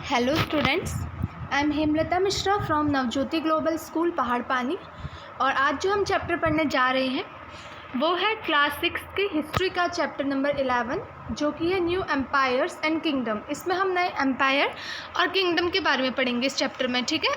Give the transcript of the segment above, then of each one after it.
Hello students, I am Hemlata Mishra from Navjyoti global school पहाड़ पानी। और आज जो हम चैप्टर पढ़ने जा रहे हैं वो है क्लास 6 की हिस्ट्री का चैप्टर नंबर 11, जो कि है न्यू एम्पायर्स एंड किंगडम। इसमें हम नए एम्पायर और किंगडम के बारे में पढ़ेंगे इस चैप्टर में, ठीक है।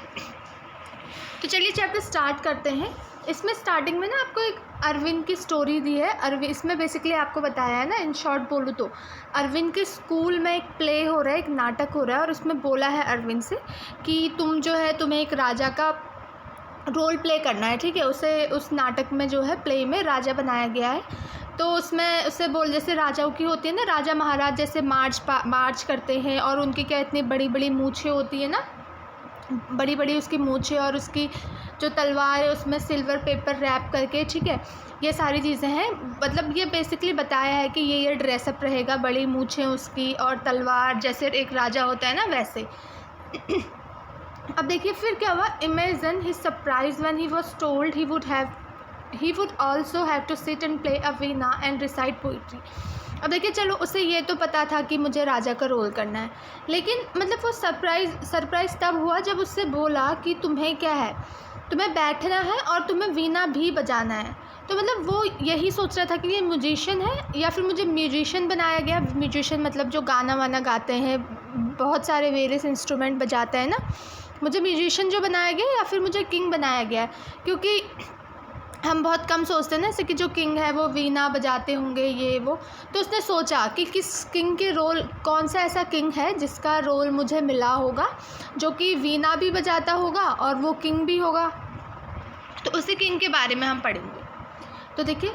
तो चलिए चैप्टर स्टार्ट करते हैं। इसमें स्टार्टिंग में ना आपको एक अरविंद की स्टोरी दी है। अरविंद इसमें बेसिकली आपको बताया है ना, इन शॉर्ट बोलूँ तो अरविंद के स्कूल में एक प्ले हो रहा है, एक नाटक हो रहा है, और उसमें बोला है अरविंद से कि तुम्हें एक राजा का रोल प्ले करना है, ठीक है। उसे उस नाटक में जो है प्ले में राजा बनाया गया है। तो उसमें उससे जैसे राजाओं की होती है ना, राजा महाराज जैसे मार्च करते हैं, और उनकी क्या इतनी बड़ी बड़ी मूँछें होती है ना, बड़ी बड़ी उसकी मूँछें, और उसकी जो तलवार है उसमें सिल्वर पेपर रैप करके, ठीक है। ये सारी चीज़ें हैं, मतलब ये बेसिकली बताया है कि ये ड्रेसअप रहेगा, बड़ी मूँछें उसकी और तलवार, जैसे एक राजा होता है ना वैसे। अब देखिए फिर क्या हुआ। Imagine his surprise when he was told he would also have to sit and play a veena and recite poetry। अब देखिए, चलो उसे ये तो पता था कि मुझे राजा का रोल करना है, लेकिन मतलब वो सरप्राइज़ तब हुआ जब उससे बोला कि तुम्हें क्या है, तुम्हें बैठना है और तुम्हें वीणा भी बजाना है। तो मतलब वो यही सोच रहा था कि ये म्यूजिशियन है या फिर मुझे म्यूजिशियन बनाया गया। म्यूजिशियन मतलब जो गाना वाना गाते हैं, बहुत सारे वेरियस इंस्ट्रूमेंट बजाते हैं ना, मुझे म्यूजिशियन जो बनाया गया या फिर मुझे किंग बनाया गया है। क्योंकि हम बहुत कम सोचते हैं ना, जैसे कि जो किंग है वो वीणा बजाते होंगे ये वो। तो उसने सोचा कि किस किंग के रोल, कौन सा ऐसा किंग है जिसका रोल मुझे मिला होगा, जो कि वीणा भी बजाता होगा और वो किंग भी होगा। तो उसी किंग के बारे में हम पढ़ेंगे। तो देखिए,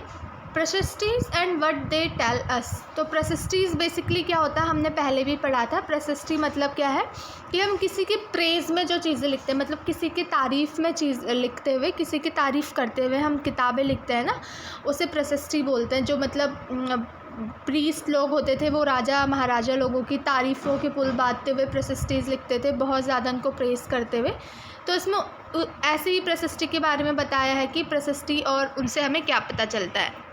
prashastis and what they tell us. तो प्रेसेस्टीज़ बेसिकली क्या होता है, हमने पहले भी पढ़ा था। प्रेसेस्टी मतलब क्या है कि हम किसी की प्रेज़ में जो चीज़ें लिखते हैं, मतलब किसी की तारीफ़ में चीज़ लिखते हुए, किसी की तारीफ़ करते हुए हम किताबें लिखते हैं ना, उसे प्रेसेस्टी बोलते हैं। जो मतलब प्रीस्ट लोग होते थे, वो राजा महाराजा लोगों की तारीफ़ों के पुल बांधते हुए प्रेसेस्टीज़ लिखते थे, बहुत ज़्यादा उनको प्रेज़ करते हुए। तो इसमें ऐसे ही प्रेसेस्टी के बारे में बताया है कि प्रेसेस्टी और उनसे हमें क्या पता चलता है।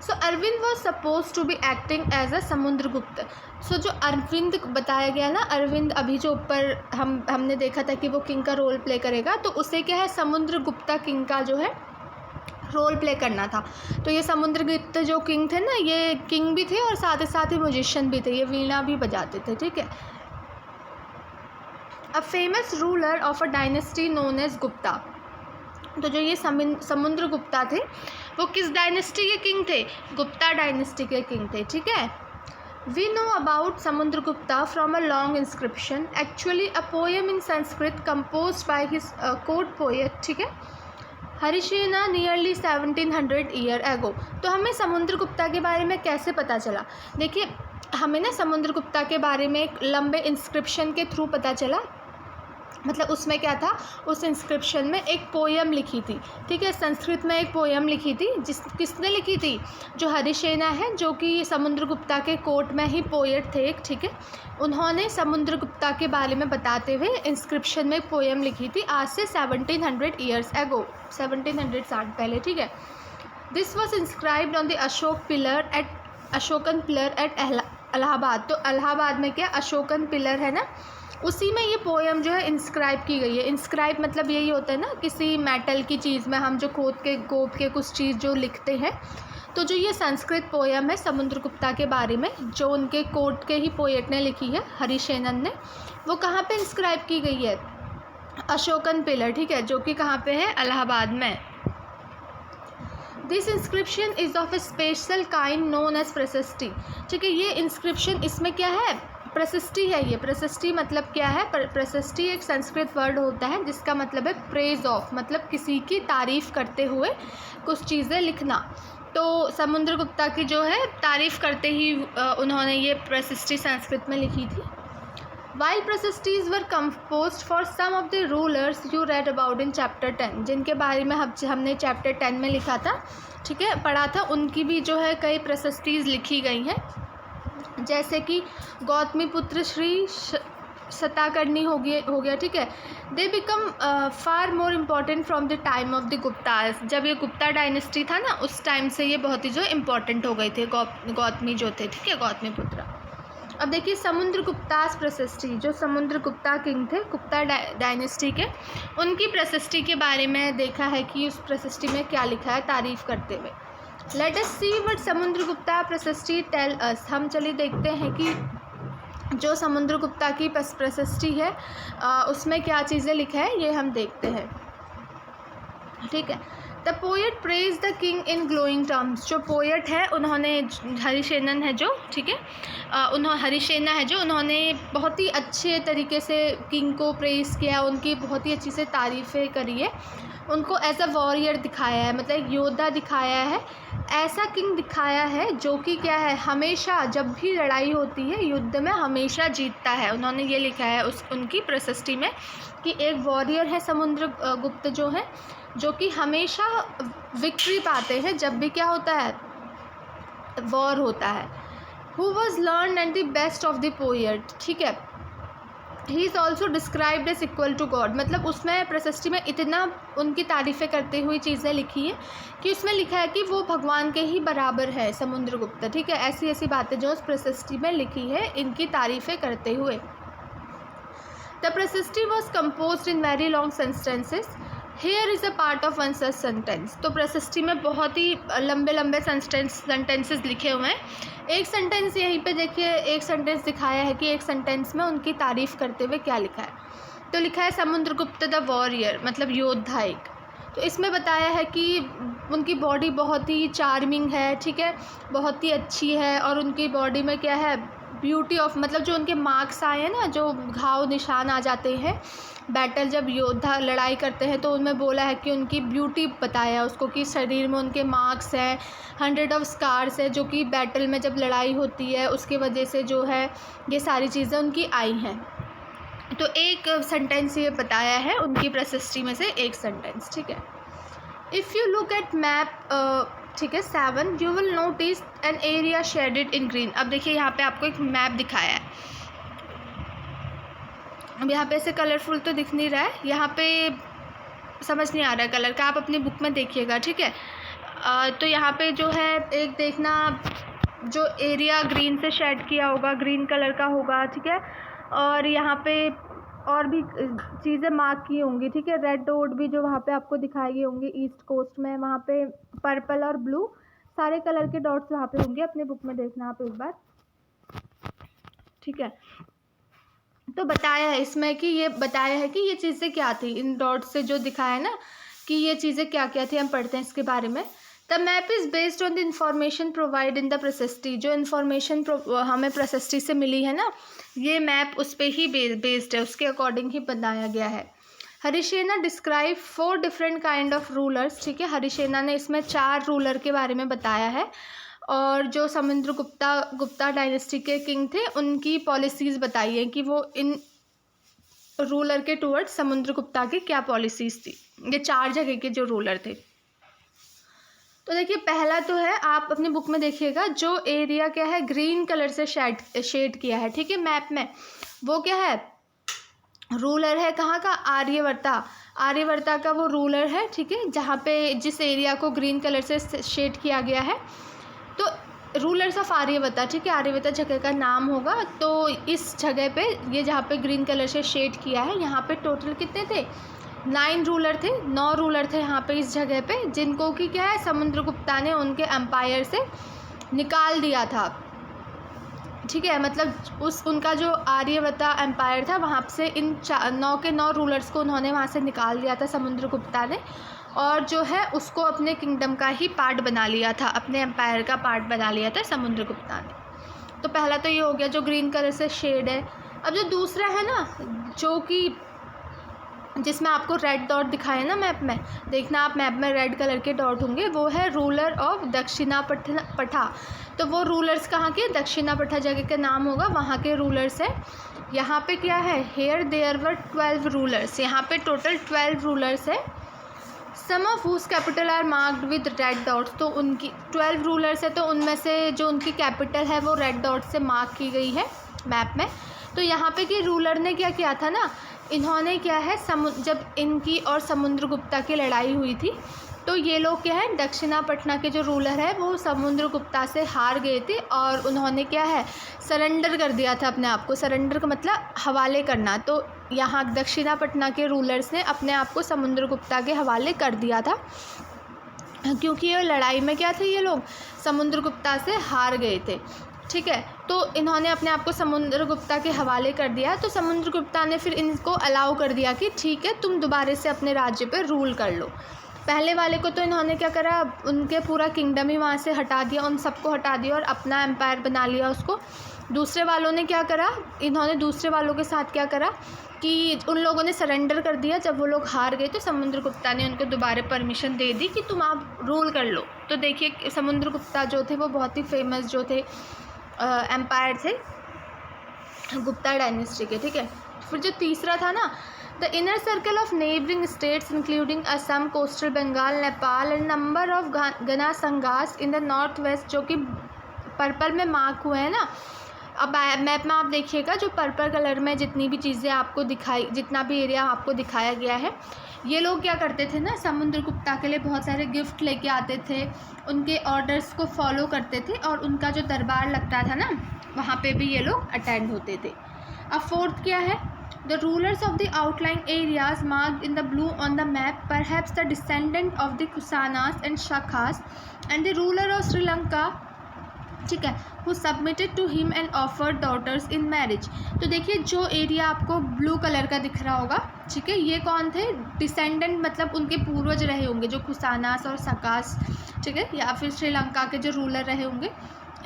So Arvind was suppose to be acting as a Samudragupta. So जो अरविंद बताया गया ना, अरविंद अभी जो ऊपर हमने देखा था कि वो किंग का रोल प्ले करेगा, तो उसे क्या है, समुद्रगुप्ता किंग का जो है रोल प्ले करना था। तो ये समुद्रगुप्त जो किंग थे ना, ये किंग भी थे और साथ ही म्यूजिशियन भी थे, ये वीणा भी बजाते थे, ठीक है। A famous ruler of a dynasty known as Gupta. तो जो ये समुद्रगुप्ता थे वो किस डायनेस्टी के किंग थे, गुप्ता डायनेस्टी के किंग थे, ठीक है। We know about Samudragupta from a long inscription, actually a poem in Sanskrit composed by his court poet, ठीक है, हरिसेना नियरली 1700 ईयर एगो। तो हमें समुद्रगुप्ता के बारे में कैसे पता चला। देखिए, हमें ना समुद्रगुप्ता के बारे में एक लंबे इंस्क्रिप्शन के थ्रू पता चला। मतलब उसमें क्या था, उस इंस्क्रिप्शन में एक पोएम लिखी थी, ठीक है, संस्कृत में एक पोएम लिखी थी। किसने लिखी थी, जो हरिसेना है, जो कि समुद्रगुप्ता के कोर्ट में ही पोएट थे, ठीक है। उन्होंने समुद्रगुप्ता के बारे में बताते हुए इंस्क्रिप्शन में एक पोएम लिखी थी, आज से 1700 ईयर्स एगो, 1700 साल पहले, ठीक है। This was inscribed on the Ashokan pillar at Allahabad. तो इलाहाबाद में क्या अशोकन पिलर है ना, उसी में ये पोएम जो है इंस्क्राइब की गई है। इंस्क्राइब मतलब यही होता है ना, किसी मेटल की चीज़ में हम जो गोद के कुछ चीज़ जो लिखते हैं। तो जो ये संस्कृत पोएम है समुद्रगुप्ता के बारे में, जो उनके कोर्ट के ही पोएट ने लिखी है, हरिसेनन ने, वो कहाँ पे इंस्क्राइब की गई है, अशोकन पिलर, ठीक है, जो कि कहाँ पे है, इलाहाबाद में। This inscription is of a special kind known as prashasti, ठीक है। ये इंस्क्रिप्शन, इसमें क्या है, प्रेसेस्टी है। ये प्रेसेस्टी मतलब क्या है, प्रेसेस्टी एक संस्कृत वर्ड होता है जिसका मतलब है प्रेज ऑफ, मतलब किसी की तारीफ़ करते हुए कुछ चीज़ें लिखना। तो समुद्रगुप्ता की जो है तारीफ़ करते ही उन्होंने ये प्रेसेस्टी संस्कृत में लिखी थी। While prashastis were composed for some of the rulers you read about in chapter 10, जिनके बारे में हमने चैप्टर 10 में लिखा था, ठीक है, पढ़ा था, उनकी भी जो है कई प्रेसेस्टीज़ लिखी गई हैं। जैसे कि गौतमीपुत्र श्री शताकर्णी हो गया, ठीक है। They become far more important from the time of the Gupta's. जब ये गुप्ता डायनेस्टी था ना, उस टाइम से ये बहुत ही जो इम्पॉर्टेंट हो गए थे, गौतमी जो थे, ठीक है, गौतमीपुत्र। अब देखिए समुद्रगुप्तास प्रशस्ति, जो समुद्रगुप्ता किंग थे गुप्ता डायनेस्टी के, उनकी प्रशस्ति के बारे में देखा है कि उस प्रशस्ति में क्या लिखा है तारीफ़ करते हुए। Let us see what Samudragupta प्रशस्ति टेल अस। हम चलिए देखते हैं कि जो समुद्रगुप्ता की प्रशस्ति है उसमें क्या चीज़ें लिखा है, ये हम देखते हैं। ठीक है। The poet praise the king in glowing terms. जो पोएट है उन्होंने, हरिसेनन है जो, ठीक है, हरिसेना है जो, उन्होंने बहुत ही अच्छे तरीके से किंग को प्रेज किया, उनकी बहुत ही अच्छी से तारीफ़ें करी है, उनको एज अ वॉरियर दिखाया है, मतलब एक योद्धा दिखाया है, ऐसा किंग दिखाया है जो कि क्या है, हमेशा जब भी लड़ाई होती है युद्ध में हमेशा जीतता है। उन्होंने ये लिखा है उनकी प्रशस्ति में कि एक वॉरियर है समुद्रगुप्त जो है, जो कि हमेशा विक्ट्री पाते हैं जब भी क्या होता है, वॉर होता है। Who was learn and the best of the poet, ठीक है। He is also described as equal to god, मतलब उसमें प्रशस्ति में इतना उनकी तारीफ़ें करते हुए चीज़ें लिखी हैं कि उसमें लिखा है कि वो भगवान के ही बराबर है समुद्रगुप्त, ठीक है। ऐसी ऐसी बातें जो उस प्रशस्ति में लिखी है इनकी तारीफ़ें करते हुए। द प्रशस्ति was compose in very long sentences, here is a part of one such sentence. तो प्रशस्ति में बहुत ही लंबे लंबे सेंटेंसेस लिखे हुए हैं। एक सेंटेंस यहीं पे देखिए, एक सेंटेंस दिखाया है कि एक सेंटेंस में उनकी तारीफ़ करते हुए क्या लिखा है। तो लिखा है समुद्रगुप्त द वॉरियर, मतलब योद्धा एक। तो इसमें बताया है कि उनकी बॉडी बहुत ही चार्मिंग है, ठीक है, बहुत ही अच्छी है, और उनकी बॉडी में क्या है, ब्यूटी ऑफ, मतलब जो उनके मार्क्स आए हैं ना, जो घाव निशान आ जाते हैं बैटल, जब योद्धा लड़ाई करते हैं तो उनमें बोला है कि उनकी ब्यूटी बताया उसको कि शरीर में उनके मार्क्स हैं, 100 ऑफ स्कार्स है, जो कि बैटल में जब लड़ाई होती है उसके वजह से जो है ये सारी चीज़ें उनकी आई हैं। तो एक सेंटेंस ये बताया है उनकी प्रशस्ति में से एक सेंटेंस, ठीक है। If you look at map, ठीक है, 7, you will notice an area shaded in green. अब देखिए यहाँ पे आपको एक मैप दिखाया है, अब यहाँ पे ऐसे कलरफुल तो दिख नहीं रहा है, यहाँ पे समझ नहीं आ रहा है कलर का, आप अपनी बुक में देखिएगा, ठीक है। तो यहाँ पे जो है एक देखना, जो एरिया ग्रीन से शेड किया होगा, ग्रीन कलर का होगा, ठीक है, और यहाँ पे और भी चीज़ें मार्क की होंगी, ठीक है। रेड डॉट भी जो वहाँ पे आपको दिखाई गई होंगी ईस्ट कोस्ट में, वहाँ पे पर्पल और ब्लू सारे कलर के डॉट्स वहाँ पे होंगे, अपने बुक में देखना आप एक बार, ठीक है। तो बताया है इसमें कि ये बताया है कि ये चीज़ें क्या थी, इन डॉट्स से जो दिखाया है ना कि ये चीज़ें क्या क्या थी, हम पढ़ते हैं इसके बारे में। The map is based on the information provide in the प्रशस्ति। जो इन्फॉर्मेशन हमें प्रशस्ति से मिली है ना, ये मैप उस पर ही बेस्ड है, उसके अकॉर्डिंग ही बनाया गया है। Harisena describe 4 different kind of rulers, ठीक है। हरिसेना ने इसमें 4 रूलर के बारे में बताया है, और जो गुप्ता डायनेस्टी के किंग थे उनकी पॉलिसीज़ बताई है कि वो इन रूलर के टूवर्ड्स समुद्रगुप्ता की क्या पॉलिसीज़ थी। ये 4 जगह के जो रूलर थे। तो देखिए पहला तो है, आप अपनी बुक में देखिएगा, जो एरिया क्या है ग्रीन कलर से शेड किया है, ठीक है, मैप में, वो क्या है, रूलर है कहाँ का, आर्यवर्ता का वो रूलर है, ठीक है, जहाँ पे जिस एरिया को ग्रीन कलर से शेड किया गया है। तो रूलर्स ऑफ आर्यवर्ता, ठीक है, आर्यवर्ता जगह का नाम होगा। तो इस जगह पे ये जहाँ पे ग्रीन कलर से शेड किया है, यहाँ पे टोटल कितने थे, 9 रूलर थे, 9 रूलर थे यहाँ पे इस जगह पे, जिनको कि क्या है समुद्रगुप्ता ने उनके एम्पायर से निकाल दिया था, ठीक है। मतलब उनका जो आर्यवर्ता एम्पायर था वहाँ से इन 9 के 9 रूलर्स को उन्होंने वहाँ से निकाल दिया था समुद्रगुप्ता ने, और जो है उसको अपने किंगडम का ही पार्ट बना लिया था, अपने एम्पायर का पार्ट बना लिया था समुद्रगुप्ता ने। तो पहला तो ये हो गया जो ग्रीन कलर से शेड है। अब जो दूसरा है ना, जो कि जिसमें आपको रेड डॉट दिखाए ना मैप में, देखना आप मैप में रेड कलर के डॉट होंगे, वो है रूलर ऑफ दक्षिणापथा। तो वो रूलर्स कहाँ के, दक्षिणापथा जगह का नाम होगा, वहाँ के रूलर्स है। यहाँ पे क्या है, हेयर देयर वर 12 रूलर्स, यहाँ पे टोटल 12 रूलर्स है। Some of whose capital are marked with red dots. तो उनकी 12 रूलर्स है, तो उनमें से जो उनकी कैपिटल है वो रेड डॉट से मार्क की गई है मैप में। तो यहाँ पे कि रूलर ने क्या किया था ना, इन्होंने क्या है जब इनकी और समुद्रगुप्ता की लड़ाई हुई थी तो ये लोग क्या है, दक्षिणापटना के जो रूलर है वो समुद्रगुप्ता से हार गए थे और उन्होंने क्या है, सरेंडर कर दिया था अपने आप को। सरेंडर का मतलब हवाले करना। तो यहाँ दक्षिणापटना के रूलर्स ने अपने आप को समुद्रगुप्ता के हवाले कर दिया था, क्योंकि ये लड़ाई में क्या थे, ये लोग समुद्रगुप्ता से हार गए थे। ठीक है, तो इन्होंने अपने आप को समुद्रगुप्ता के हवाले कर दिया। तो समुद्रगुप्ता ने फिर इनको अलाउ कर दिया कि ठीक है, तुम दोबारा से अपने राज्य पे रूल कर लो। पहले वाले को तो इन्होंने क्या करा, उनके पूरा किंगडम ही वहाँ से हटा दिया, उन सबको हटा दिया और अपना एम्पायर बना लिया उसको। दूसरे वालों ने क्या करा, इन्होंने दूसरे वालों के साथ क्या करा कि उन लोगों ने सरेंडर कर दिया। जब वो लोग हार गए तो समुद्रगुप्ता ने उनको दोबारा परमिशन दे दी कि तुम आप रूल कर लो। तो देखिए समुद्रगुप्ता जो थे वो बहुत ही फेमस जो थे एम्पायर थे गुप्ता डायनेस्टी के। ठीक है, फिर जो तीसरा था ना, the inner circle of neighbouring states including Assam, coastal Bengal, Nepal and number of gana sanghas in the north west, जो कि पर्पल में मार्क हुए हैं ना। अब मैप में आप देखिएगा, जो पर्पल कलर में जितनी भी चीज़ें आपको दिखाई, जितना भी एरिया आपको दिखाया गया है, ये लोग क्या करते थे ना, समुद्रगुप्ता के लिए बहुत सारे गिफ्ट लेके आते थे, उनके ऑर्डर्स को फॉलो करते थे और उनका जो दरबार लगता था ना, वहाँ पे भी ये लोग अटेंड होते थे। अब फोर्थ क्या है, the rulers of the outline areas marked in the blue on the map perhaps the descendant of the Kushanas and Shakas and the ruler of Sri Lanka, ठीक है, who submitted to him and offered daughters in marriage. तो देखिए जो area आपको blue colour का दिख रहा होगा, ठीक है, ये कौन थे, डिसेंडेंट मतलब उनके पूर्वज रहे होंगे, जो कुसानास और सकास, ठीक है, या फिर श्रीलंका के जो रूलर रहे होंगे।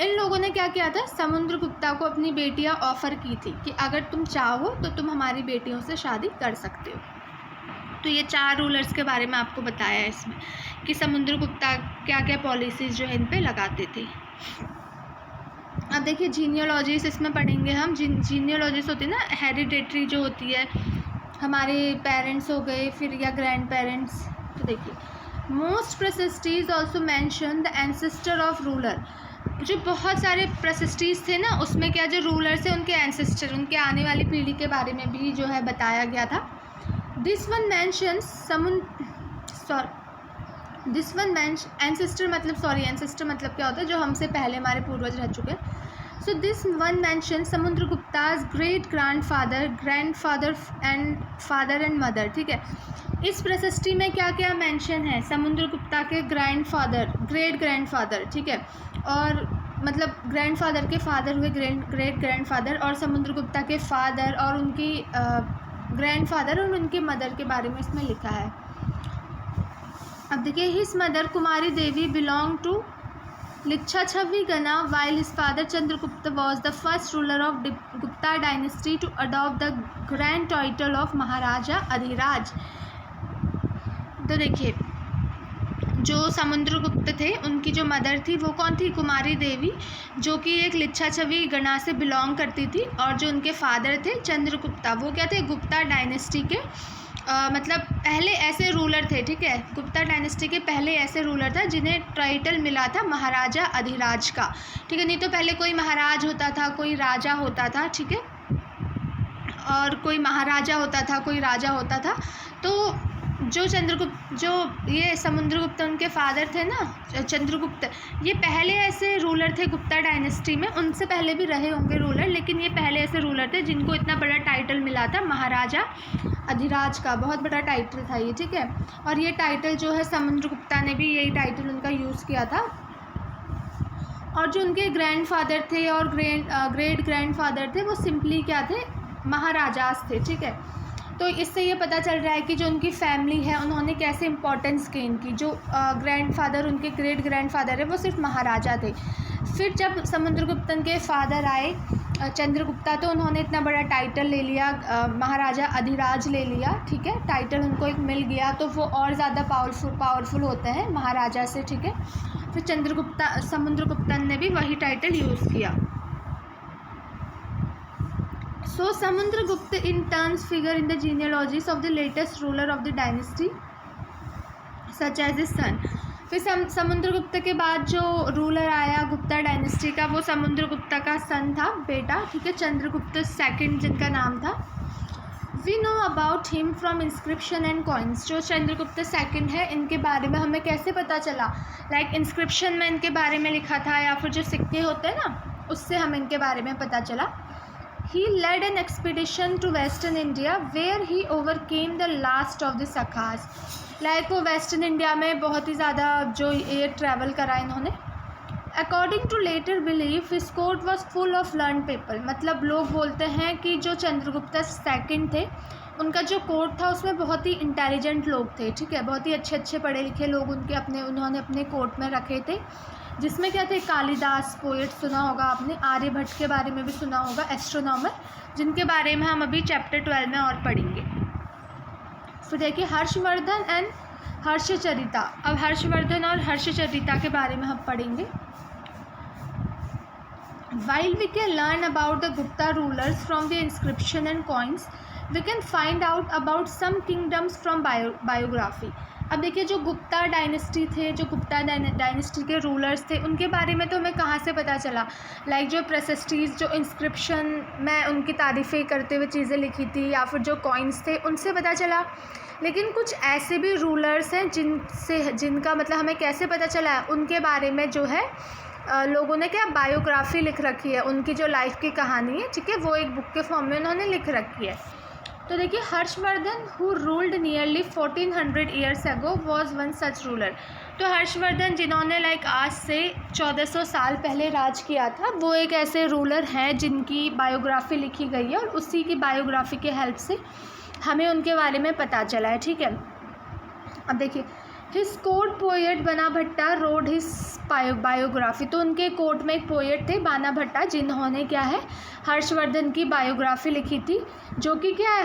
इन लोगों ने क्या किया था, समुद्रगुप्ता को अपनी बेटियां ऑफ़र की थी कि अगर तुम चाहो तो तुम हमारी बेटियों से शादी कर सकते हो। तो ये 4 रूलर्स के बारे में आपको बताया है इसमें कि समुद्रगुप्ता क्या क्या पॉलिसीज़ जो है इन पे लगाते थे। अब देखिए जीनियोलॉजीज इसमें पढ़ेंगे हम। जीनियोलॉजीज होती है ना, हेरिडेटरी जो होती है, हमारे पेरेंट्स हो गए फिर या ग्रैंड पेरेंट्स। तो देखिए most prashastis also mention the ancestor of ruler. जो बहुत सारे प्रेसिस्टीज थे ना, उसमें क्या जो रूलर थे उनके एंसेस्टर, उनके आने वाली पीढ़ी के बारे में भी जो है बताया गया था। दिस वन एंसेस्टर मतलब क्या होता है, जो हमसे पहले हमारे पूर्वज रह चुके हैं। So this one mention Samudragupta's great grandfather and father and mother. ठीक है, इस प्रशस्ति में क्या क्या मेंशन है, समुद्रगुप्ता के ग्रेट ग्रैंडफादर, ठीक है, और मतलब ग्रैंडफादर के फादर हुए ग्रेट ग्रैंडफादर, और समुद्रगुप्ता के फादर और उनकी ग्रैंडफादर और उनके मदर के बारे में इसमें लिखा है। अब देखिए, his mother Kumari Devi belong to Lichchhavi gana while his father Chandragupta was the first ruler of Gupta dynasty to adopt the grand title of महाराजा अधिराज। तो देखिए जो समुद्रगुप्त थे उनकी जो मदर थी वो कौन थी, कुमारी देवी, जो कि एक लिच्छाछवी गणा से बिलोंग करती थी, और जो उनके फादर थे चंद्रगुप्ता, वो क्या थे, गुप्ता डायनेस्टी के मतलब पहले ऐसे रूलर थे। ठीक है, गुप्ता डायनेस्टी के पहले ऐसे रूलर था जिन्हें टाइटल मिला था महाराजा अधिराज का। ठीक है, नहीं तो पहले कोई महाराज होता था, कोई राजा होता था, ठीक है, और कोई महाराजा होता था, कोई राजा होता था। तो जो ये समुद्रगुप्त उनके फादर थे ना, चंद्रगुप्त, ये पहले ऐसे रूलर थे गुप्ता डायनेस्टी में। उनसे पहले भी रहे होंगे रूलर, लेकिन ये पहले ऐसे रूलर थे जिनको इतना बड़ा टाइटल मिला था महाराजा अधिराज का। बहुत बड़ा टाइटल था ये, ठीक है, और ये टाइटल जो है समुद्रगुप्ता ने भी यही टाइटल उनका यूज़ किया था। और जो उनके ग्रैंडफादर थे और ग्रेट ग्रैंडफादर थे वो सिंपली क्या थे, महाराजास थे। ठीक है, तो इससे ये पता चल रहा है कि जो उनकी फैमिली है उन्होंने कैसे इंपॉर्टेंस गेन की। जो ग्रैंडफादर उनके ग्रेट ग्रैंडफादर है वो सिर्फ महाराजा थे। फिर जब समुद्रगुप्तन के फादर आए चंद्रगुप्ता, तो उन्होंने इतना बड़ा टाइटल ले लिया, महाराजा अधिराज ले लिया। ठीक है, टाइटल उनको एक मिल गया तो वो और ज़्यादा पावरफुल होते हैं महाराजा से। ठीक है, फिर समुद्रगुप्तन ने भी वही टाइटल यूज़ किया। So Samundragupta in turns figure in the genealogies of the latest ruler of the dynasty such as his son। फिर समुद्रगुप्त के बाद जो रूलर आया गुप्ता डायनेस्टी का वो समुद्रगुप्ता का सन था, बेटा। ठीक है, चंद्रगुप्त सेकंड जिनका नाम था we know about him from inscription and coins. जो चंद्रगुप्त सेकंड है, इनके बारे में हमें कैसे पता चला? लाइक इंस्क्रिप्शन में इनके बारे में लिखा था, या फिर जो सिक्के होते हैं ना, उससे हमें इनके बारे में पता चला। He led an expedition to western India where he overcame the last of the Shakas. Like वो वेस्टर्न इंडिया में बहुत ही ज़्यादा जो ये ट्रैवल करा इन्होंने। According to later belief his court was full of learn people. मतलब लोग बोलते हैं कि जो चंद्रगुप्त सेकंड थे, उनका जो कोर्ट था उसमें बहुत ही इंटेलिजेंट लोग थे, ठीक है, बहुत ही अच्छे अच्छे पढ़े लिखे लोग उन्होंने अपने कोर्ट में रखे थे, जिसमें क्या थे, कालिदास पोएट सुना होगा आपने, आर्यभट्ट के बारे में भी सुना होगा, एस्ट्रोनॉमर, जिनके बारे में हम अभी चैप्टर 12 में और पढ़ेंगे। फिर देखिए हर्षवर्धन एंड हर्षचरिता। अब हर्षवर्धन और हर्षचरिता के बारे में हम पढ़ेंगे। While we can learn about the Gupta rulers from the inscription and coins, we can find out about some kingdoms from biography. अब देखिए जो गुप्ता डायनेस्टी थे, जो गुप्ता डायनेस्टी के रूलर्स थे, उनके बारे में तो हमें कहाँ से पता चला? लाइक जो प्रेसेस्टीज, जो इंस्क्रिप्शन में उनकी तारीफ़ें करते हुए चीज़ें लिखी थी, या फिर जो कॉइन्स थे, उनसे पता चला। लेकिन कुछ ऐसे भी रूलर्स हैं जिनका मतलब हमें कैसे पता चला है? उनके बारे में जो है लोगों ने क्या बायोग्राफी लिख रखी है, उनकी जो लाइफ की कहानी है, ठीक है, वो एक बुक के फॉर्म में उन्होंने लिख रखी है। तो देखिए Harshvardhan who ruled nearly 1400 years ago was one such ruler. तो हर्षवर्धन जिन्होंने लाइक आज से 1400 साल पहले राज किया था, वो एक ऐसे रूलर हैं जिनकी बायोग्राफी लिखी गई है, और उसी की बायोग्राफी के हेल्प से हमें उनके बारे में पता चला है, ठीक है। अब देखिए हिज कोर्ट पोएट बाना भट्टा रोड हिज बायोग्राफी। तो उनके कोर्ट में एक पोएट थे बाना भट्टा, जिन्होंने क्या है, हर्षवर्धन की बायोग्राफी लिखी थी, जो कि क्या है,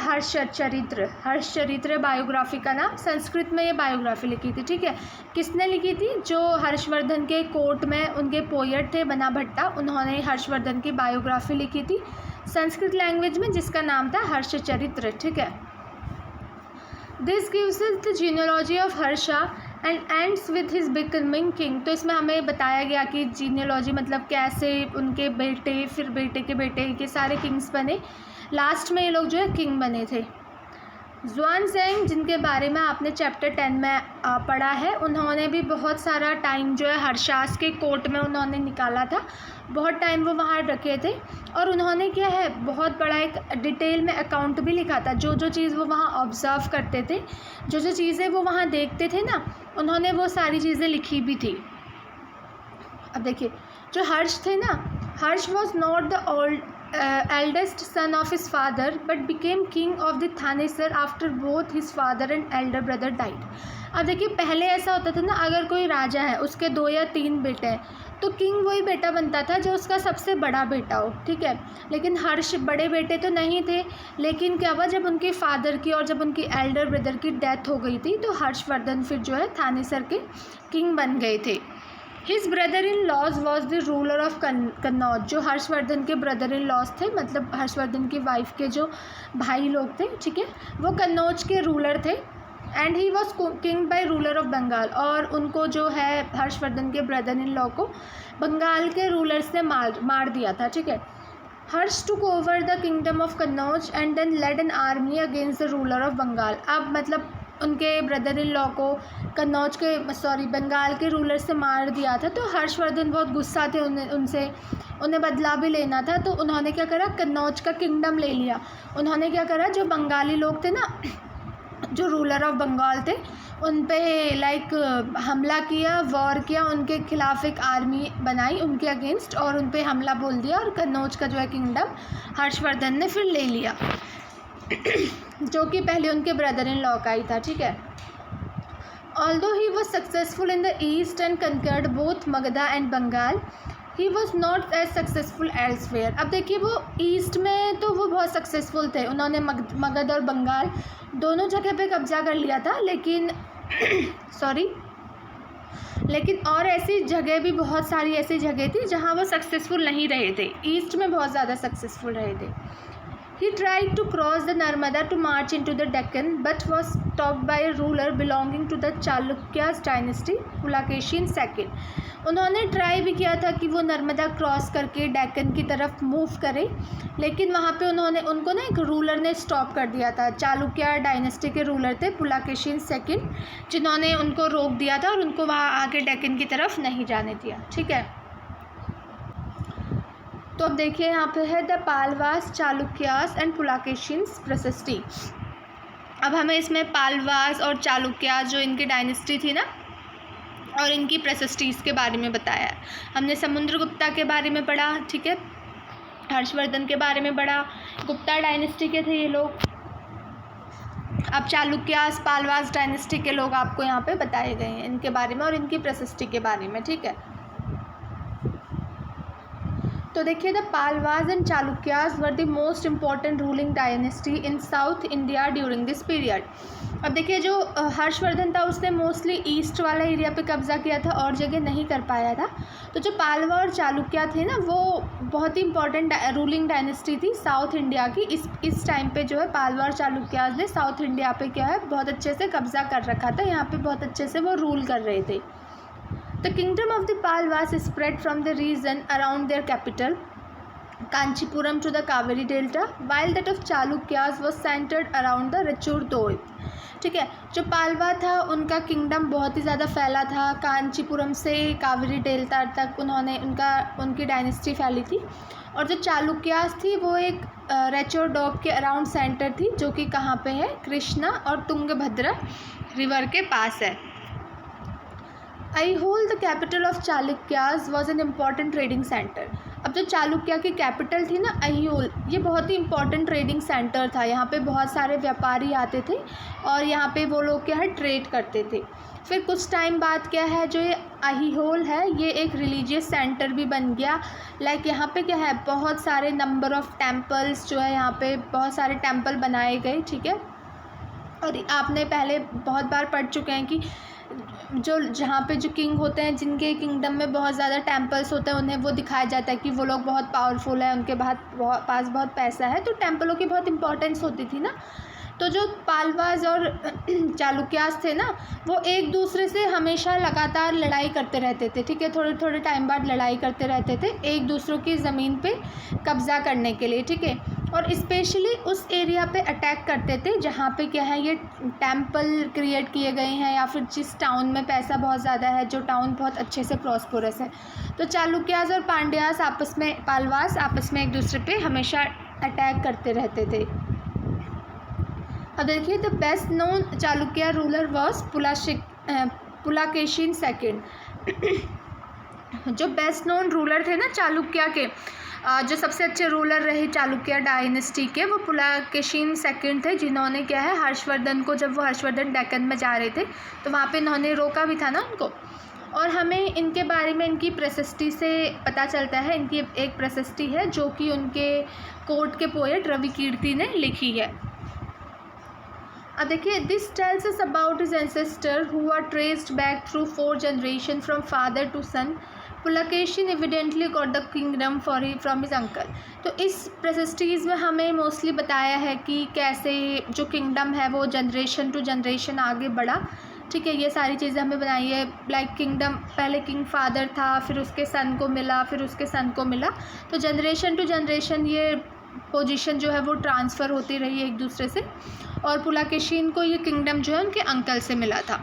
हर्षचरित्र बायोग्राफी का नाम। संस्कृत में ये बायोग्राफी लिखी थी, ठीक है। किसने लिखी थी? जो हर्षवर्धन के कोर्ट में उनके पोएट थे बाना भट्टा, उन्होंने हर्षवर्धन की बायोग्राफी लिखी थी संस्कृत लैंग्वेज में, जिसका नाम था हर्षचरित्र, ठीक है। This gives us the genealogy of Harsha and ends with his becoming king. तो इसमें हमें बताया गया कि जीनियोलॉजी मतलब कैसे उनके बेटे, फिर बेटे के बेटे के सारे किंग्स बने, लास्ट में ये लोग जो है किंग बने थे। ज़ुआनज़ैंग, जिनके बारे में आपने चैप्टर 10 में पढ़ा है, उन्होंने भी बहुत सारा टाइम जो है हर्षास के कोर्ट में उन्होंने निकाला था, बहुत टाइम वो वहाँ रखे थे, और उन्होंने क्या है, बहुत बड़ा एक डिटेल में अकाउंट भी लिखा था। जो जो चीज़ वो वहाँ ऑब्ज़र्व करते थे, जो जो चीज़ें वो वहाँ देखते थे ना, उन्होंने वो सारी चीज़ें लिखी भी थी। अब देखिए जो हर्ष थे ना, Harsha was not the eldest son of his father but became king of the Thanesar after both his father and elder brother died. अब देखिए पहले ऐसा होता था ना, अगर कोई राजा है, उसके 2 या 3 बेटे हैं, तो किंग वही बेटा बनता था जो उसका सबसे बड़ा बेटा हो, ठीक है। लेकिन हर्ष बड़े बेटे तो नहीं थे, लेकिन क्या हुआ, जब उनके फादर की और जब उनकी एल्डर ब्रदर की डेथ हो गई थी, तो हर्षवर्धन फिर जो है थानेसर के किंग बन गए थे। His brother in law was the ruler of Kannauj. जो हर्षवर्धन के ब्रदर इन लॉज थे, मतलब हर्षवर्धन की वाइफ के जो भाई लोग थे, ठीक है, वो कन्नौज के रूलर थे। And he was king by ruler of Bengal. और उनको जो है हर्षवर्धन के ब्रदर इन लॉ को बंगाल के रूलर्स ने मार दिया था, ठीक है। Harsha took over the kingdom of Kannauj and then led an army against the ruler of Bengal. अब मतलब उनके ब्रदर इन लॉ को बंगाल के रूलर से मार दिया था, तो हर्षवर्धन बहुत गुस्सा थे उन्हें बदला भी लेना था। तो उन्होंने क्या करा, कन्नौज का किंगडम ले लिया। उन्होंने क्या करा, जो बंगाली लोग थे ना, जो रूलर ऑफ बंगाल थे, उन पे लाइक हमला किया, वॉर किया, उनके खिलाफ एक आर्मी बनाई उनके अगेंस्ट, और उन पे हमला बोल दिया, और कन्नौज का जो है किंगडम हर्षवर्धन ने फिर ले लिया, जो कि पहले उनके ब्रदर इन लॉ का ही था, ठीक है। Although he was successful in the east and conquered both Magadha and Bengal, he was not as successful elsewhere. अब देखिए वो ईस्ट में तो वो बहुत सक्सेसफुल थे, उन्होंने मगध और बंगाल दोनों जगह पे कब्जा कर लिया था, लेकिन लेकिन और ऐसी जगह भी, बहुत सारी ऐसी जगह थी जहाँ वो सक्सेसफुल नहीं रहे थे। ईस्ट में बहुत ज़्यादा सक्सेसफुल रहे थे। He tried to cross the Narmada to march into the Deccan, but was stopped by a ruler belonging to the Chalukyas dynasty, Pulakeshin II. उन्होंने ट्राई भी किया था कि वो नर्मदा क्रॉस करके डेक्कन की तरफ मूव करें, लेकिन वहाँ पे उनको ना एक रूलर ने स्टॉप कर दिया था। चालुक्य डायनेस्टी के रूलर थे पुलाकेशिन II, जिन्होंने उनको रोक दिया था और उनको वहाँ आगे डेक्कन की तरफ नहीं जाने दिया। ठीक है, तो अब देखिए यहाँ पे है द पालवास, चालुक्यास एंड पुलाकेशिन्स प्रशस्ति। अब हमें इसमें पालवास और चालुक्यास जो इनकी डायनेस्टी थी ना और इनकी प्रशस्टीज़ के बारे में बताया है। हमने समुद्रगुप्ता के बारे में पढ़ा, ठीक है, हर्षवर्धन के बारे में पढ़ा, गुप्ता डायनेस्टी के थे ये लोग। अब चालुक्यास, पालवास डायनेस्टी के लोग आपको यहाँ पे बताए गए हैं इनके बारे में और इनकी प्रशस्ति के बारे में। ठीक है, तो देखिए the Palwas and Chalukyas were the most important ruling dynasty in south India during this period. अब देखिए जो हर्षवर्धन था उसने मोस्टली ईस्ट वाला एरिया पे कब्जा किया था और जगह नहीं कर पाया था। तो जो पालवा और चालुक्या थे ना वो बहुत ही इंपॉर्टेंट रूलिंग डायनेस्टी थी साउथ इंडिया की। इस टाइम पे जो है पालवा और चालुक्यास ने साउथ इंडिया पे क्या है बहुत अच्छे से कब्जा कर रखा था, यहाँ पे बहुत अच्छे से वो रूल कर रहे थे। The kingdom of the Palwas spread from the region around their capital, Kanchipuram, to the Kaveri Delta, while that of Chalukyas was centered around the Rachur Doab. ठीक है, जो पालवा था उनका किंगडम बहुत ही ज़्यादा फैला था, कांचीपुरम से कावेरी डेल्टा तक उनकी डायनेस्टी फैली थी। और जो चालुक्यास थी वो एक रेचोर डोब के अराउंड सेंटर थी, जो कि कहाँ पे है, कृष्णा और तुंगभद्रा रिवर के पास है। Aihole, the capital of Chalukyas, was an important trading center. अब जो चालुक्य की कैपिटल थी ना अहियोल, ये बहुत ही इंपॉर्टेंट ट्रेडिंग सेंटर था। यहाँ पे बहुत सारे व्यापारी आते थे और यहाँ पे वो लोग क्या है ट्रेड करते थे। फिर कुछ टाइम बाद क्या है जो ये अहियोल है ये एक रिलीजियस सेंटर भी बन गया। लाइक यहाँ पे क्या है बहुत सारे नंबर ऑफ टेम्पल्स जो है यहाँ पे बहुत सारे टेम्पल बनाए गए। ठीक है, और आपने पहले बहुत बार पढ़ चुके हैं कि जो जहाँ पे जो किंग होते हैं जिनके किंगडम में बहुत ज़्यादा टेम्पल्स होते हैं उन्हें वो दिखाया जाता है कि वो लोग बहुत पावरफुल है, उनके पास बहुत पैसा है। तो टेम्पलों की बहुत इंपॉर्टेंस होती थी ना। तो जो पालवास और चालुक्यास थे ना वो एक दूसरे से हमेशा लगातार लड़ाई करते रहते थे। ठीक है, थोड़े थोड़े टाइम बाद लड़ाई करते रहते थे एक दूसरों की ज़मीन पे कब्ज़ा करने के लिए। ठीक है, और स्पेशली उस एरिया पे अटैक करते थे जहाँ पे क्या है ये टेम्पल क्रिएट किए गए हैं या फिर जिस टाउन में पैसा बहुत ज़्यादा है, जो टाउन बहुत अच्छे से प्रॉस्परस है। तो चालुक्यास और पांड्यास पालवास आपस में एक दूसरे पे हमेशा अटैक करते रहते थे। अब देखिए the best known Chalukya ruler was Pulakeshin II। जो बेस्ट नोन रूलर थे ना चालुक्य के, जो सबसे अच्छे रूलर रहे चालुक्य डायनेस्टी के, वो पुलाकेशिन II थे, जिन्होंने क्या है हर्षवर्धन को, जब वो हर्षवर्धन डेक्कन में जा रहे थे तो वहाँ पे इन्होंने रोका भी था ना उनको। और हमें इनके बारे में इनकी प्रशस्ति से पता चलता है। इनकी एक प्रशस्ति है जो कि उनके कोर्ट के पोएट रवि कीर्ति ने लिखी है। अब देखिए this tells us about his ancestor who are traced back through 4 generation from father to son. Pulakeshin evidently got the kingdom from his uncle. तो इस प्रशस्टीज़ में हमें मोस्टली बताया है कि कैसे जो किंगडम है वो जनरेशन टू जनरेशन आगे बढ़ा। ठीक है, ये सारी चीज़ें हमें बनाई है। लाइक किंगडम पहले किंग फादर था, फिर उसके सन को मिला, फिर उसके सन को मिला, तो जनरेशन टू जनरेशन ये पोजीशन जो है वो ट्रांसफ़र होती रही एक दूसरे से। और पुलाकेशिन को ये किंगडम जो है उनके अंकल से मिला था।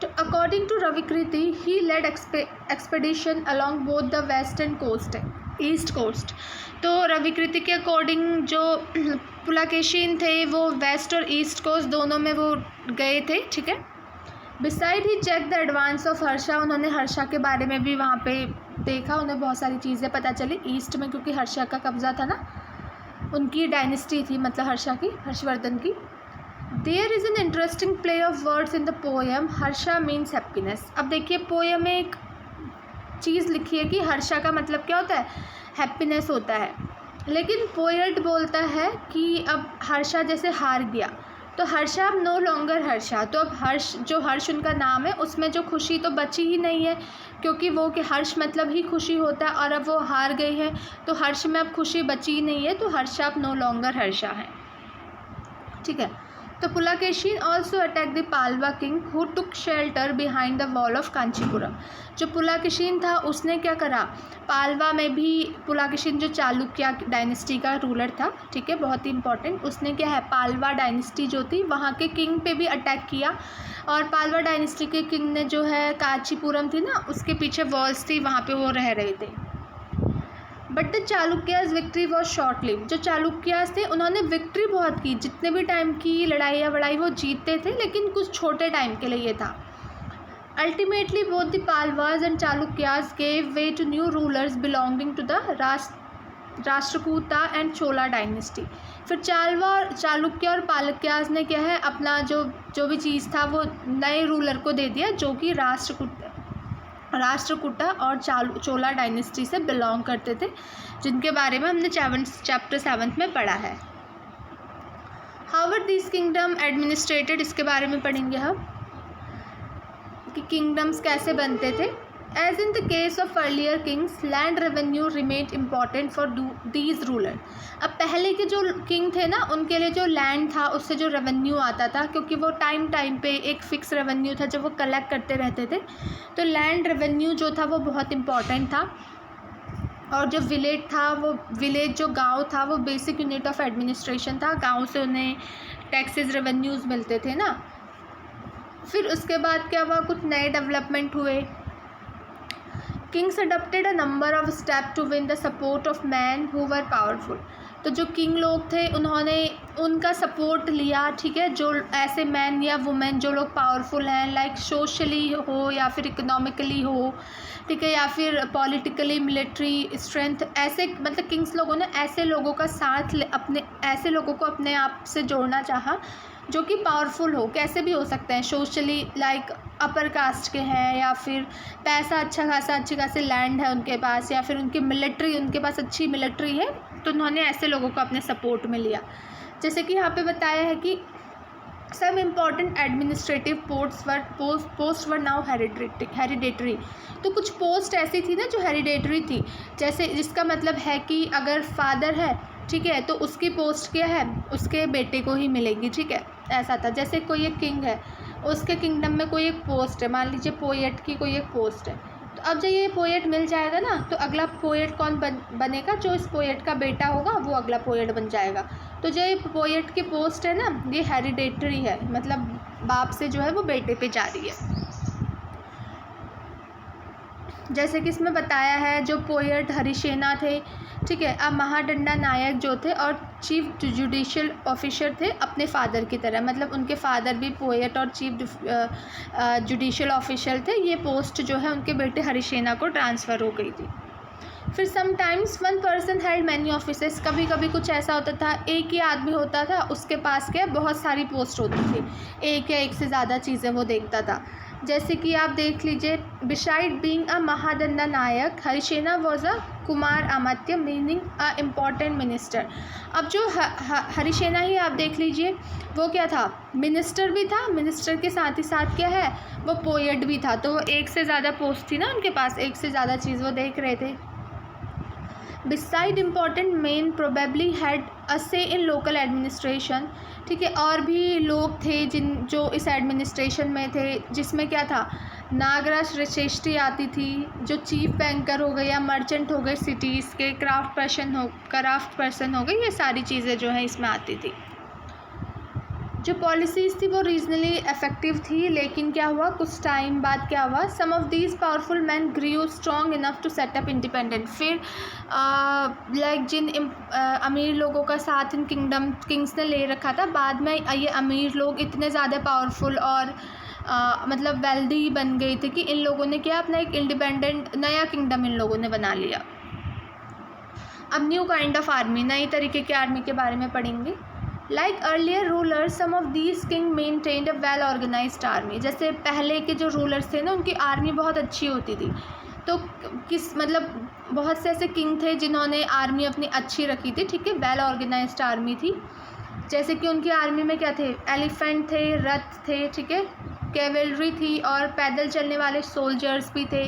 तो according to Ravikriti he led expedition along both the west and coast, east coast. तो रविकृति के अकॉर्डिंग जो पुलाकेशिन थे वो वेस्ट और ईस्ट कोस्ट दोनों में वो गए थे। ठीक है, besides he check the advance of Harsha. उन्होंने हर्षा के बारे में भी वहाँ पे देखा, उन्हें बहुत सारी चीज़ें पता चली ईस्ट में, क्योंकि हर्षा का कब्ज़ा था ना, उनकी डायनेस्टी थी, मतलब हर्षा की, हर्षवर्धन की। There is an interesting play of words in the poem Harsha means happiness. अब देखिए पोएम में एक चीज़ लिखी है कि हर्षा का मतलब क्या होता है, हैप्पीनेस होता है। लेकिन पोएट बोलता है कि अब हर्षा जैसे हार गया, तो हर्षा अब नो लॉन्गर हर्षा, तो अब हर्ष जो हर्ष उनका नाम है उसमें जो खुशी तो बची ही नहीं है, क्योंकि वो कि हर्ष मतलब ही खुशी होता है और अब वो हार गई है तो हर्ष में अब खुशी बची ही नहीं है, तो हर्षा अब नो लॉन्गर हर्षा है। ठीक है, तो Pulakeshin also attack the Pallava king who took shelter behind the wall of Kanchipuram. जो पुलाकेशिन था उसने क्या करा, पालवा में भी पुलाकेशिन जो चालुक्य डायनेस्टी का रूलर था, ठीक है, बहुत ही इंपॉर्टेंट, उसने क्या है पालवा डायनेस्टी जो थी वहाँ के किंग पे भी अटैक किया, और पालवा डायनेस्टी के किंग ने जो है कांचीपुरम थी ना उसके पीछे वॉल्स थी वहाँ पे वो रह रहे थे। But the Chalukyas victory was short live. जो चालुक्याज थे उन्होंने विक्ट्री बहुत की, जितने भी टाइम की लड़ाई या वड़ाई वो जीतते थे, लेकिन कुछ छोटे टाइम के लिए ये था। Ultimately both the Pallavas and Chalukyas gave way to new rulers belonging to the Rashtrakuta and Chola dynasty. फिर चालुक्य और पालक्याज ने क्या है अपना जो भी चीज़ था वो नए रूलर को दे दिया, जो कि राष्ट्रकूटा और चोला डायनेस्टी से बिलोंग करते थे, जिनके बारे में हमने चैप्टर 7 में पढ़ा है। How were this kingdom administrated, इसके बारे में पढ़ेंगे हम कि किंगडम्स कैसे बनते थे। As in the case of earlier kings land revenue remained important for these ruler. अब पहले के जो किंग थे ना उनके लिए जो लैंड था उससे जो रेवेन्यू आता था, क्योंकि वो टाइम पे एक फ़िक्स रेवेन्यू था जो वो कलेक्ट करते रहते थे, तो लैंड रेवेन्यू जो था वो बहुत इम्पॉर्टेंट था। और जो विलेज जो गांव था वो बेसिक यूनिट ऑफ एडमिनिस्ट्रेशन था, गांव से उन्हें टैक्सेस रेवेन्यूज़ मिलते थे ना। फिर उसके बाद क्या हुआ, कुछ नए डेवलपमेंट हुए। Kings adopted a number of step to win the support of man who were powerful. तो जो किंग लोग थे उन्होंने उनका सपोर्ट लिया, ठीक है, जो ऐसे मैन या वुमेन जो लोग पावरफुल हैं, लाइक सोशली हो या फिर इकोनॉमिकली हो, ठीक है, या फिर पॉलिटिकली मिलिट्री स्ट्रेंथ, ऐसे मतलब किंग्स लोगों ने ऐसे लोगों का साथ ऐसे लोगों को अपने आप से जोड़ना चाहा जो कि पावरफुल हो, कैसे भी हो सकते हैं, सोशली लाइक अपर कास्ट के हैं, या फिर पैसा अच्छी खासी लैंड है उनके पास, या फिर उनके पास अच्छी मिलिट्री है, तो उन्होंने ऐसे लोगों को अपने सपोर्ट में लिया। जैसे कि यहाँ पे बताया है कि सब important administrative post were now hereditary. तो कुछ पोस्ट ऐसी थी ना जो हेरिडेटरी थी, जैसे जिसका मतलब है कि अगर फादर है, ठीक है, तो उसकी पोस्ट क्या है, उसके बेटे को ही मिलेगी, ठीक है, ऐसा था। जैसे कोई एक किंग है, उसके किंगडम में कोई एक पोस्ट है, मान लीजिए पोएट की कोई एक पोस्ट है, तो अब जब ये पोएट मिल जाएगा ना तो अगला पोएट कौन बनेगा, जो इस पोएट का बेटा होगा वो अगला पोएट बन जाएगा। तो जो ये पोएट की पोस्ट है ना ये हेरिडेटरी है, मतलब बाप से जो है वो बेटे पे जा रही है। जैसे कि इसमें बताया है जो पोएट हरिसेना थे, ठीक है, अब महादंडा नायक जो थे और चीफ जुडिशियल ऑफिसर थे अपने फादर की तरह, मतलब उनके फादर भी पोएट और चीफ जुडिशियल ऑफिसर थे। ये पोस्ट जो है उनके बेटे हरिसेना को ट्रांसफ़र हो गई थी। फिर sometimes one person had many offices, कभी कभी कुछ ऐसा होता था एक ही आदमी होता था, उसके पास क्या बहुत सारी पोस्ट होती थी, एक या एक से ज़्यादा चीज़ें वो देखता था। जैसे कि आप देख लीजिए, beside being a Mahadandanayaka Harisena was a Kumaramatya meaning a important minister. अब जो हरिसेना ही आप देख लीजिए वो क्या था, मिनिस्टर भी था, मिनिस्टर के साथ ही साथ क्या है वो पोएट भी था, तो वो एक से ज़्यादा पोस्ट थी ना उनके पास, एक से ज़्यादा चीज़ वो देख रहे थे। Beside important main probably had a से इन लोकल एडमिनिस्ट्रेशन, ठीक है, और भी लोग थे जो इस एडमिनिस्ट्रेशन में थे, जिसमें क्या था, नागराज श्रेष्ठी आती थी, जो चीफ बैंकर हो गए या मर्चेंट हो गए सिटीज़ के, क्राफ्ट पर्सन हो गए, ये सारी चीज़ें जो है इसमें आती थी। जो पॉलिसीज़ थी वो रीजनली इफेक्टिव थी, लेकिन क्या हुआ कुछ टाइम बाद क्या हुआ, some of these powerful man grew strong enough to set up independent. फिर लाइक जिन अमीर लोगों का साथ इन किंग्स ने ले रखा था, बाद में ये अमीर लोग इतने ज़्यादा पावरफुल और मतलब वेल्दी बन गए थे कि इन लोगों ने क्या अपना एक इंडिपेंडेंट नया किंगडम इन लोगों ने बना लिया। अब न्यू काइंड ऑफ आर्मी, नई तरीके की आर्मी के बारे में पढ़ेंगे। Like earlier rulers some of these king maintained a well organised army. जैसे पहले के जो रूलर्स थे ना उनकी आर्मी बहुत अच्छी होती थी, तो मतलब बहुत से ऐसे किंग थे जिन्होंने आर्मी अपनी अच्छी रखी थी, ठीक है, वेल ऑर्गेनाइज्ड आर्मी थी। जैसे कि उनकी आर्मी में क्या थे, एलिफेंट थे, रथ थे, ठीक है, कैवेलरी थी और पैदल चलने वाले सोल्जर्स भी थे।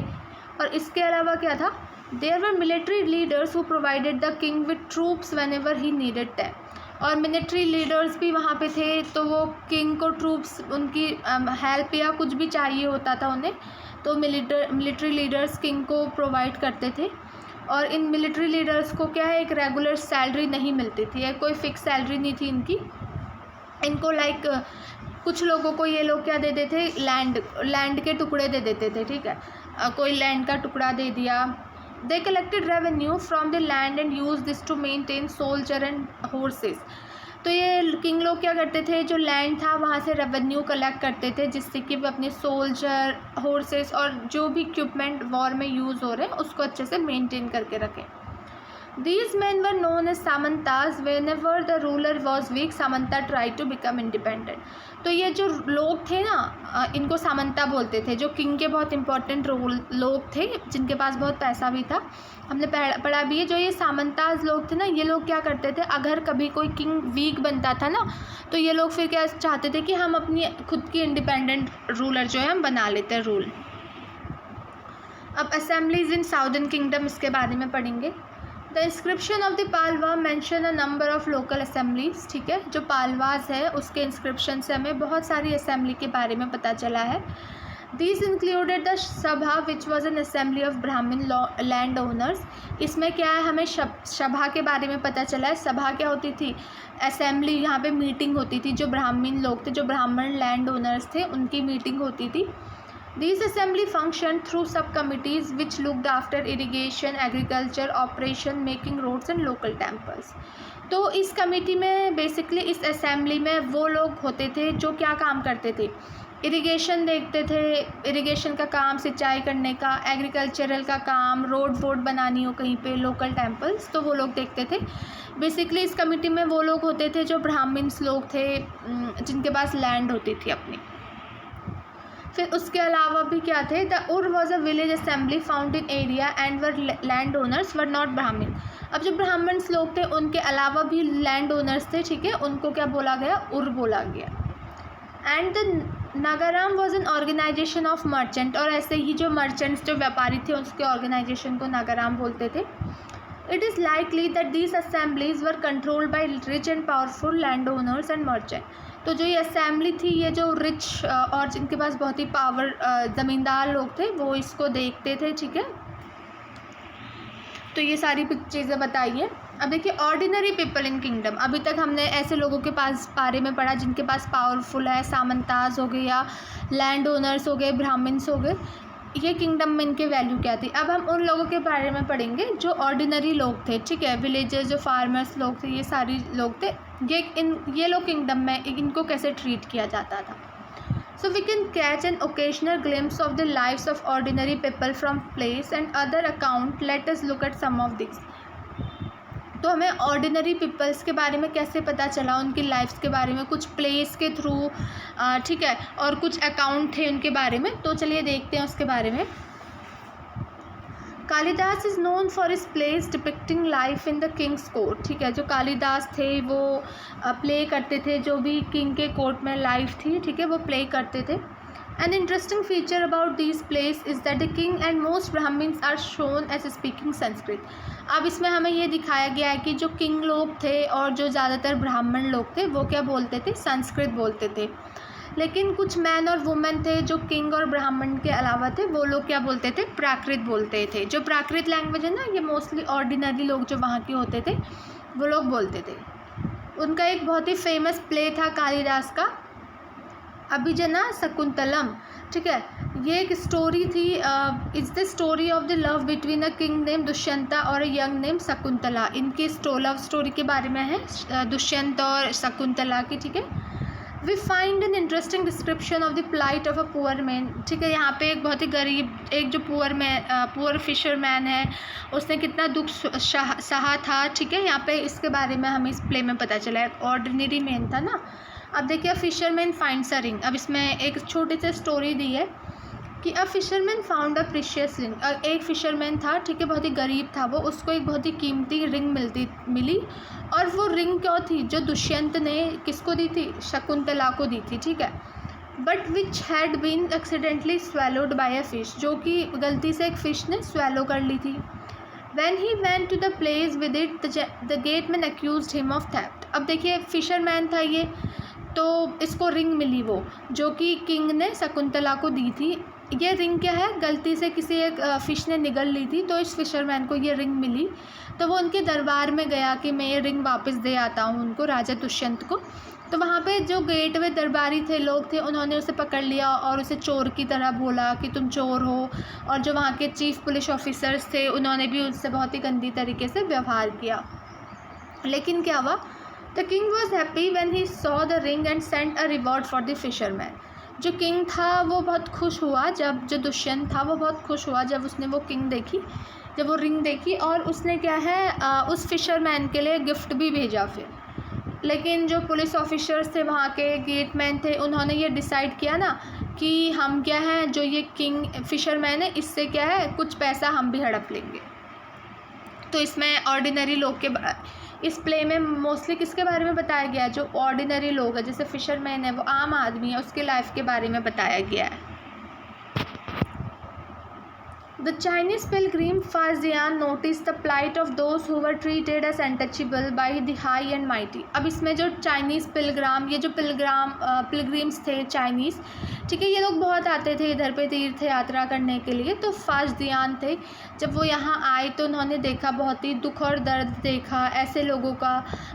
और इसके अलावा क्या था, there were military leaders who provided the king with troops whenever he needed them. और मिलिट्री लीडर्स भी वहाँ पे थे, तो वो किंग को ट्रूप्स, उनकी हेल्प या कुछ भी चाहिए होता था उन्हें, तो मिलिट्री लीडर्स किंग को प्रोवाइड करते थे। और इन मिलिट्री लीडर्स को क्या है, एक रेगुलर सैलरी नहीं मिलती थी, या कोई फिक्स सैलरी नहीं थी इनकी। इनको लाइक कुछ लोगों को ये लोग क्या दे देते थे, लैंड के टुकड़े दे देते थे, ठीक है, कोई लैंड का टुकड़ा दे दिया। They collected revenue from the land and use this to maintain soldier and horses. तो ये किंग लोग क्या करते थे, जो लैंड था वहाँ से रेवेन्यू कलेक्ट करते थे, जिससे कि वे अपने सोल्जर, हॉर्सेस और जो भी इक्विपमेंट वॉर में यूज़ हो रहे हैं उसको अच्छे से मेंटेन करके रखें। These men were known as सामंतास। Whenever the ruler was weak, Samanta tried to become independent। तो ये जो लोग थे ना, इनको सामंता बोलते थे, जो किंग के बहुत इंपॉर्टेंट लोग थे, जिनके पास बहुत पैसा भी था। हमने पढ़ा भी है, जो ये सामंतास लोग थे ना, ये लोग क्या करते थे, अगर कभी कोई किंग वीक बनता था ना, तो ये लोग फिर क्या चाहते थे कि हम अपनी खुद की इंडिपेंडेंट रूलर जो है हम बना लेते हैं रूल। अब असेंबलीज इन साउदर्न किंगडम, इसके बारे में पढ़ेंगे। The inscription of the Pallava mention a number of local assemblies. ठीक है, जो पालवाज है उसके इंस्क्रिप्शन से हमें बहुत सारी असेंबली के बारे में पता चला है। These included द सभा which was an assembly of ब्राह्मण लैंड ओनर्स। इसमें क्या है, हमें सभा के बारे में पता चला है। सभा क्या होती थी, असेंबली, यहाँ पे मीटिंग होती थी, जो ब्राह्मण लोग थे, जो ब्राह्मण लैंड ओनर्स थे, उनकी मीटिंग होती थी। These assembly functioned through subcommittees which looked after irrigation, agriculture, operation, making roads and local temples। तो इस कमेटी में बेसिकली, इस असेंबली में वो लोग होते थे जो क्या काम करते थे, इरिगेशन देखते थे, इरिगेशन का काम, सिंचाई करने का, एग्रीकल्चरल का काम, रोड वोड बनानी हो कहीं पे, लोकल टेम्पल्स, तो वो लोग देखते थे। बेसिकली इस कमेटी में वो लोग होते थे जो ब्राह्मण्स लोग थे, जिनके पास लैंड होती थी अपनी। फिर उसके अलावा भी क्या थे, द उर was a village assembly found in area and were land owners were not ब्राह्मण। अब जो ब्राह्मण्स लोग थे उनके अलावा भी लैंड ओनर्स थे, ठीक है, उनको क्या बोला गया, उर बोला गया। And the nagaram was an organisation of merchant. और ऐसे ही जो मर्चेंट्स, जो व्यापारी थे, उसके ऑर्गेनाइजेशन को नागाराम बोलते थे। It is likely that these assemblies were controlled by rich and powerful landowners and merchant। तो जो ये असेंबली थी, ये जो रिच और जिनके पास बहुत ही पावर ज़मींदार लोग थे, वो इसको देखते थे, ठीक है। तो ये सारी चीज़ें बताइए। अब देखिए, ऑर्डिनरी पीपल इन किंगडम। अभी तक हमने ऐसे लोगों के पास बारे में पढ़ा जिनके पास पावरफुल है, सामंताज हो गए या लैंड ओनर्स हो गए, ब्राह्मण्स हो गए, ये किंगडम में इनके वैल्यू क्या थी। अब हम उन लोगों के बारे में पढ़ेंगे जो ऑर्डिनरी लोग थे, ठीक है, विलेजर्स, जो फार्मर्स लोग थे, ये सारी लोग थे, ये लोग किंगडम में इनको कैसे ट्रीट किया जाता था। So we can catch an occasional glimpse of the lives of ordinary people from place and other account. Let us look at some of this. तो हमें ऑर्डिनरी पीपल्स के बारे में कैसे पता चला, उनकी लाइफ्स के बारे में, कुछ प्लेस के थ्रू, ठीक है, और कुछ अकाउंट थे उनके बारे में। तो चलिए देखते हैं उसके बारे में। Kalidas is known for his place depicting life in the Kings court. ठीक है, जो कालिदास थे वो प्ले करते थे, जो भी किंग के कोर्ट में लाइफ थी, ठीक है, वो प्ले करते थे। An interesting feature about these plays is that the king and most Brahmins are shown as speaking Sanskrit। अब इसमें हमें ये दिखाया गया है कि जो किंग लोग थे और जो ज़्यादातर ब्राह्मण लोग थे वो क्या बोलते थे, संस्कृत बोलते थे। लेकिन कुछ मैन और वुमेन थे जो किंग और ब्राह्मण के अलावा थे, वो लोग क्या बोलते थे, प्राकृत बोलते थे। जो प्राकृत लैंग्वेज है ना, ये मोस्टली ऑर्डिनरी लोग जो वहाँ के होते थे वो लोग बोलते थे। उनका एक बहुत ही फेमस प्ले था कालिदास का, अभिजना शकुंतलम। ठीक है, ये एक स्टोरी थी, it's the story of the love between a king name Dushyanta और अ यंग नेम शकुंतला। इनकी लव स्टोरी के बारे में है, दुष्यंत और शकुंतला की। ठीक है, we find an interesting description of the plight of a poor man. ठीक है, यहाँ पे एक बहुत ही गरीब, एक जो पुअर फिशरमैन है, उसने कितना दुख सहा था। ठीक है, यहाँ पे इसके बारे में हमें इस प्ले में पता चला है। ऑर्डिनरी मैन था ना। अब देखिए, फिशरमैन फाइंड्स अ रिंग। अब इसमें एक छोटी सी स्टोरी दी है कि a fisherman found a precious ring, एक फ़िशरमैन था, ठीक है, बहुत ही गरीब था वो, उसको एक बहुत ही कीमती रिंग मिली। और वो रिंग क्या थी, जो दुष्यंत ने किसको दी थी, शकुंतला को दी थी, ठीक है। But which had been accidentally swallowed by a fish, जो कि गलती से एक फ़िश ने स्वेलो कर ली थी। When he went to the place with it, the gateman accused him of theft. अब देखिए फिशरमैन था ये, तो इसको रिंग मिली वो, जो कि किंग ने शकुंतला को दी थी। ये रिंग क्या है, गलती से किसी एक फ़िश ने निगल ली थी, तो इस फिशरमैन को ये रिंग मिली। तो वो उनके दरबार में गया कि मैं ये रिंग वापस दे आता हूँ उनको, राजा दुष्यंत को। तो वहाँ पे जो गेट में दरबारी थे, लोग थे, उन्होंने उसे पकड़ लिया और उसे चोर की तरह बोला कि तुम चोर हो। और जो वहाँ के चीफ पुलिस ऑफिसर्स थे, उन्होंने भी उससे बहुत ही गंदी तरीके से व्यवहार किया। लेकिन क्या हुआ, the king was happy when he saw the ring and sent a reward for the fisherman. जो किंग था वो बहुत खुश हुआ, जब जो दुष्यंत था वो बहुत खुश हुआ जब उसने वो जब वो रिंग देखी, और उसने क्या है उस फिशरमैन के लिए गिफ्ट भी भेजा फिर। लेकिन जो पुलिस ऑफिसर्स थे, वहाँ के गेटमैन थे, उन्होंने ये डिसाइड किया ना कि हम क्या हैं, जो ये किंग फिशरमैन है, इससे क्या है कुछ पैसा हम भी हड़प लेंगे। तो इसमें ऑर्डिनरी लोग के इस प्ले में मोस्टली किसके बारे में बताया गया है, जो ऑर्डिनरी लोग है, जैसे फिशरमैन है, वो आम आदमी है, उसके लाइफ के बारे में बताया गया है। The Chinese pilgrim Faxian noticed the plight of those who were treated as untouchable by the high and mighty. अब इसमें जो चाइनीज़ पिलग्राम, ये जो पिलग्रिम्स थे चाइनीज़, ठीक है, ये लोग बहुत आते थे इधर पे तीर्थ यात्रा करने के लिए। तो फाजियान थे, जब वो यहाँ आए तो उन्होंने देखा, बहुत ही दुख और दर्द देखा ऐसे लोगों का,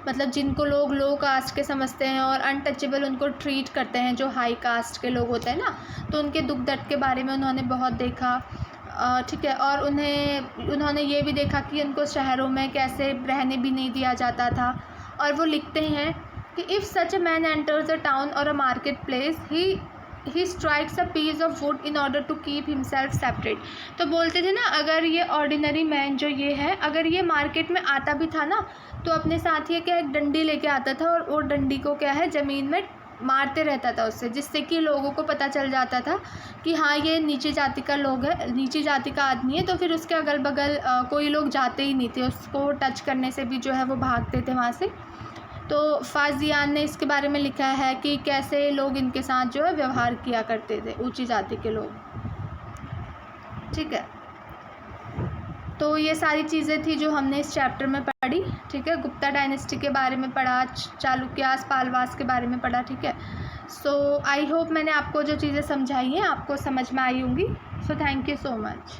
मतलब जिनको लोग लो कास्ट के समझते हैं और अनटचेबल उनको ट्रीट करते हैं, जो हाई कास्ट के लोग होते हैं ना, तो उनके दुख दर्द के बारे में उन्होंने बहुत देखा, ठीक है। और उन्होंने ये भी देखा कि उनको शहरों में कैसे रहने भी नहीं दिया जाता था। और वो लिखते हैं कि if such a man enters a town और a market place, he strikes a piece of wood in order to keep himself separate. तो बोलते थे ना, अगर ये ऑर्डिनरी मैन जो ये है, अगर ये मार्केट में आता भी था ना, तो अपने साथ ये क्या एक डंडी लेके आता था, और वो डंडी को क्या है ज़मीन में मारते रहता था उससे, जिससे कि लोगों को पता चल जाता था कि हाँ ये नीची जाति का लोग है, नीची जाति का आदमी है। तो फिर उसके अगल बगल कोई लोग जाते ही नहीं थे, उसको टच करने से भी जो है वो भागते थे वहाँ से। तो फाजियान ने इसके बारे में लिखा है कि कैसे लोग इनके साथ जो है व्यवहार किया करते थे, ऊंची जाति के लोग, ठीक है। तो ये सारी चीज़ें थी जो हमने इस चैप्टर में पढ़ी, ठीक है। गुप्ता डायनेस्टी के बारे में पढ़ा, चालुक्यास पालवास के बारे में पढ़ा, ठीक है। सो आई होप मैंने आपको जो चीज़ें समझाई हैं आपको समझ में आई होंगी। So thank you so much.